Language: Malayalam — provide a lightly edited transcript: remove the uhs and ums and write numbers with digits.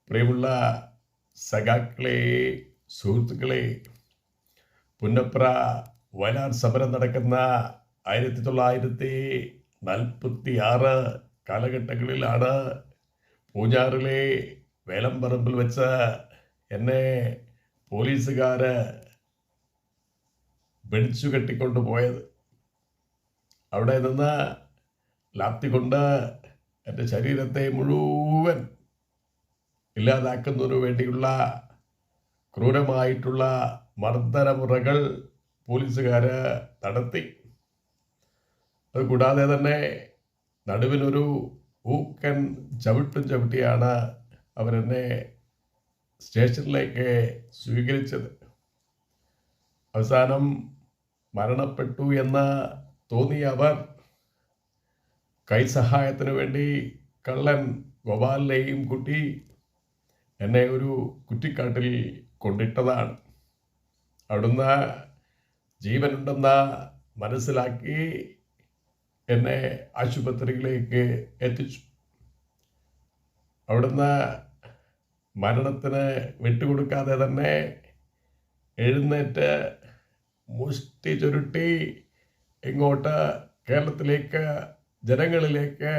പ്രിയമുള്ള സഖാക്കളെ, സുഹൃത്തുക്കളെ, പുന്നപ്ര വയലാർ സമരം നടക്കുന്ന 1946 കാലഘട്ടങ്ങളിലാണ് പൂഞ്ഞാറിലെ വേലമ്പറമ്പിൽ വെച്ച് എന്നെ പോലീസുകാര് പിടിച്ചു കെട്ടിക്കൊണ്ടുപോയത്. അവിടെ നിന്ന് ലാത്തി കൊണ്ട് എൻ്റെ ശരീരത്തെ മുഴുവൻ ഇല്ലാതാക്കുന്നതിനു വേണ്ടിയുള്ള ക്രൂരമായിട്ടുള്ള മർദ്ദനമുറകൾ പോലീസുകാർ നടത്തി. അതുകൂടാതെ തന്നെ നടുവിനൊരു ഊക്കൻ ചവിട്ടിയാണ് അവരെന്നെ സ്റ്റേഷനിലേക്ക് സ്വീകരിച്ചത്. അവസാനം മരണപ്പെട്ടു എന്ന് തോന്നിയ അവർ കൈസഹായത്തിന് വേണ്ടി കള്ളൻ ഗോപാലിനെയും കൂട്ടി എന്നെ ഒരു കുറ്റിക്കാട്ടിൽ കൊണ്ടിട്ടതാണ്. അവിടുന്ന് ജീവനുണ്ടെന്ന് മനസ്സിലാക്കി എന്നെ ആശുപത്രിയിലേക്ക് എത്തിച്ചു. അവിടുന്ന് മരണത്തിന് വിട്ടുകൊടുക്കാതെ തന്നെ എഴുന്നേറ്റ് മുഷ്ടി ചുരുട്ടി ഇങ്ങോട്ട് കേരളത്തിലേക്ക്, ജനങ്ങളിലേക്ക്